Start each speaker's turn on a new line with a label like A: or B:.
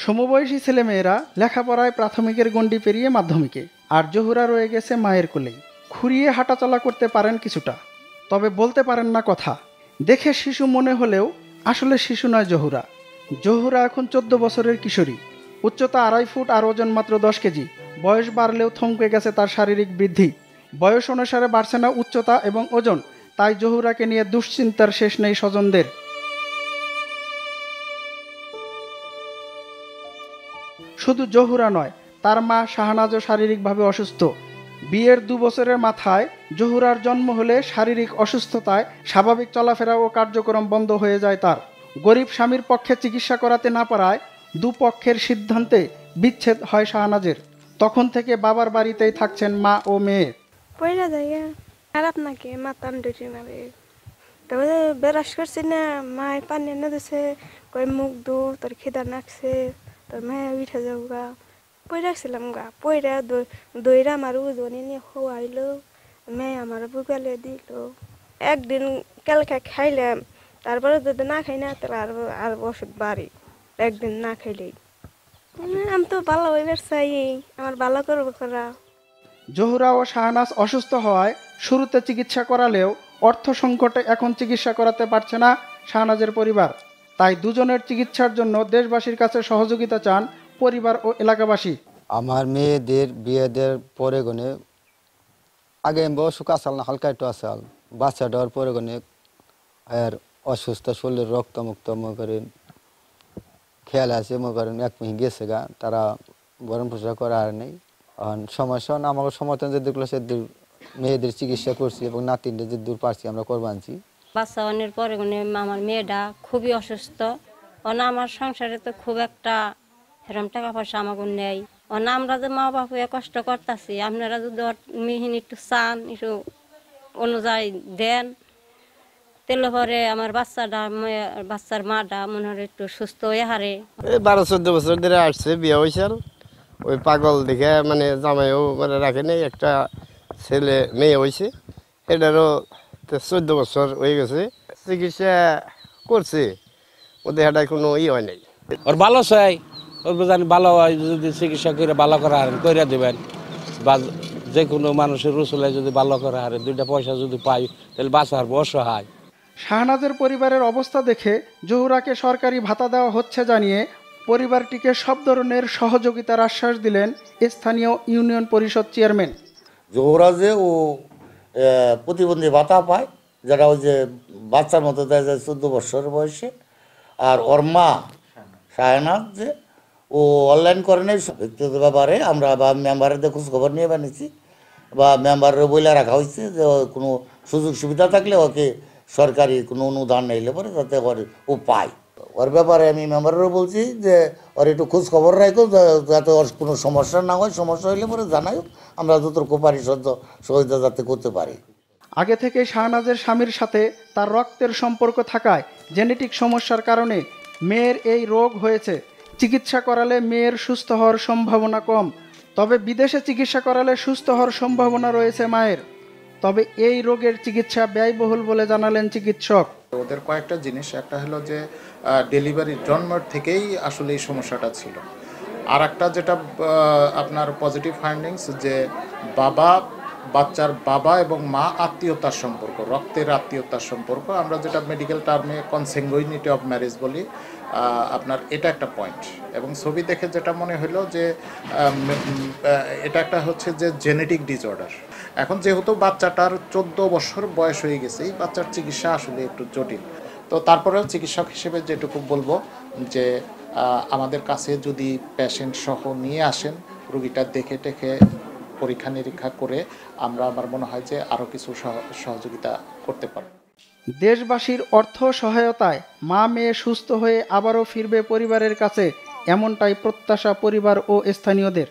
A: সমবয়সী ছেলেমেয়েরা লেখাপড়ায় প্রাথমিকের গণ্ডি পেরিয়ে মাধ্যমিকে, আর জহুরা রয়ে গেছে মায়ের কোলেই। খুঁড়িয়ে হাঁটাচলা করতে পারেন কিছুটা, তবে বলতে পারেন না কথা। দেখে শিশু মনে হলেও আসলে শিশু নয় জহুরা। জহুরা এখন 14 বছরের কিশোরী। উচ্চতা 2.5 ফুট আর ওজন মাত্র 10 কেজি। বয়স বাড়লেও থমকে গেছে তার শারীরিক বৃদ্ধি। বয়স অনুসারে বাড়ছে না উচ্চতা এবং ওজন, তাই জহুরাকে নিয়ে দুশ্চিন্তার শেষ নেই স্বজনদের। শুধু জহুরা নয়, তার মা শাহনাজও শারীরিকভাবে অসুস্থ। বিয়ের 2 বছরের মাথায় জহুরার জন্ম হলে শারীরিক অসুস্থতায় স্বাভাবিক চলাফেরা ও কার্যক্রম বন্ধ হয়ে যায় তার। গরিব স্বামীর পক্ষে চিকিৎসা করাতে না পারায় দুপক্ষের সিদ্ধান্তে বিচ্ছেদ হয় শাহনাজের। তখন থেকে বাবার বাড়িতেই থাকছেন মা ও মেয়ে।
B: পয়লা জায়গা খারাপ নাকি মাতান ডুটি মারে, তবে বেরাস করছি না, মায় পানি এনে দিছে, কই মুখ দু তোর খিদা নাকছে, তোর মায়ে উঠে যাও গা। পই রাখছিলাম গা, পইরা দইরা আমার ওজনে নিয়ে খোয়াইলো, মেয়ে আমার বুকালে দিল। একদিন কালকে খাইলাম, তারপরে যদি না খাই না তাহলে আর ওষুধ বাড়ি, একদিন না খাইলেই। আমি তো ভালো হইবার চাই, আমার ভালো করবো করা।
A: জহুরা ও শাহনাজ অসুস্থ হওয়ায় শুরুতে চিকিৎসা করালেও অর্থ সংকটে এখন চিকিৎসা করাতে পারছে না শাহনাজের পরিবার। তাই দুজনের চিকিৎসার জন্য দেশবাসীর কাছে সহযোগিতা চান পরিবার ও এলাকাবাসী।
C: আমার মেয়েদের বিয়েদের পরে গনে আগে অসুখ আসাল না, হালকা একটু আসাল, বাচ্চা দেওয়ার পরে গনে আর অসুস্থ শরীরের রক্তমুক্ত মনে করেন খেয়াল আছে, মনে করেন এক মিহি গেছে গা, তারা বরণ পোষা করা আর নেই। সমস্যা না, আমাকে সমর্থন যে দেখলো সে মেয়েদের চিকিৎসা করছি এবং নাতিনদের যে দূর পারছি আমরা করবো আনছি।
D: বাচ্চা অনের পরে আমার মেয়েটা খুবই অসুস্থ। আমার সংসারে তো খুব একটা সেরকম টাকা পয়সা আমাকে নেই। আমরা যে মা বাপু কষ্ট করতেছি, আপনারা যদি মিহিন একটু চান, একটু অনুযায়ী দেন, তেলে পরে আমার বাচ্চার মাটা মনে হয় একটু সুস্থ হয়ে হারে।
E: 12-14 বছর ধরে আসছে, বিয়ে হয়েছে। ওই পাগল দেখে মানে জামাইও মানে রাখেনি, একটা ছেলে মেয়ে হয়েছে, এটারও 14 বছর হয়ে গেছে। চিকিৎসা করছে, ওদের এটা কোনো হয় নাই।
F: ওর ভালো চাই, ওর জানি ভালো হয়, যদি চিকিৎসা করে ভালো করা হারেন করে দেবেন, বা যে কোনো মানুষের রসুলে যদি ভালো করা হারে 2টা পয়সা যদি পাই তাহলে বাঁচার অসহায়।
A: শাহনাজের পরিবারের অবস্থা দেখে জহুরাকে সরকারি ভাতা দেওয়া হচ্ছে জানিয়ে পরিবারটিকে সব ধরনের সহযোগিতার আশ্বাস দিলেন স্থানীয় ইউনিয়ন পরিষদ চেয়ারম্যান।
G: জহুরা যে ও প্রতিবন্ধী ভাতা পায়, যেটা ওই যে বাচ্চার মতো দেয় যায় 14 বছর বয়সে। আর ওর মা শাহনাজ যে ও অনলাইন করে নেই ব্যক্তিগত ব্যাপারে, আমরা বা মেম্বারদের খোঁজখবর নিয়ে বানিয়েছি, বা মেম্বারের বইলে রাখা হয়েছে যে কোনো সুযোগ সুবিধা থাকলে ওকে সরকারি কোনো অনুদান নিলে পরে যাতে ও পায়। ওর ব্যাপারে আমি মেম্বারেরও বলছি যে ওর একটু খোঁজ খবর রাখো, যাতে ওর কোনো সমস্যা না হয়, সমস্যা হইলে পরে জানাই, আমরা যতটুকু পারি সহযোগিতা যাতে করতে পারি।
A: আগে থেকে শাহনাজের স্বামীর সাথে তার রক্তের সম্পর্ক থাকায় জেনেটিক সমস্যার কারণে মেয়ের এই রোগ হয়েছে। চিকিৎসা করালে মেয়ের সুস্থ হওয়ার সম্ভাবনা কম, তবে বিদেশে চিকিৎসা করালে সুস্থ হওয়ার সম্ভাবনা রয়েছে মায়ের। তবে এই রোগের চিকিৎসা ব্যয়বহুল বলে জানালেন চিকিৎসক।
H: ওদের কয়েকটা জিনিস, একটা হলো যে ডেলিভারি জন্মের থেকেই আসলে এই সমস্যাটা ছিল। আর একটা যেটা আপনার পজিটিভ ফাইন্ডিংস, যে বাচ্চার বাবা এবং মা আত্মীয়তার সম্পর্ক, রক্তের আত্মীয়তার সম্পর্ক, আমরা যেটা মেডিকেল টার্মে কনসেঙ্গুইনিটি অফ ম্যারেজ বলি, আপনার এটা একটা পয়েন্ট। এবং ছবি দেখে যেটা মনে হলো যে এটা একটা হচ্ছে যে জেনেটিক ডিসঅর্ডার। এখন যেহেতু বাচ্চাটার 14 বছর বয়স হয়ে গেছে, এই বাচ্চার চিকিৎসা আসলে একটু জটিল। তো তারপরেও চিকিৎসক হিসেবে যেটুকু বলবো যে আমাদের কাছে যদি পেশেন্ট সহ নিয়ে আসেন, রোগীটা দেখে টেখে পরীক্ষা নিরীক্ষা করে আমরা, আমার মনে হয় যে আরও কিছু সহযোগিতা করতে পারব।
A: দেশবাসীর অর্থ সহায়তায় মা মেয়ে সুস্থ হয়ে আবারও ফিরবে পরিবারের কাছে, এমনটাই প্রত্যাশা পরিবার ও স্থানীয়দের।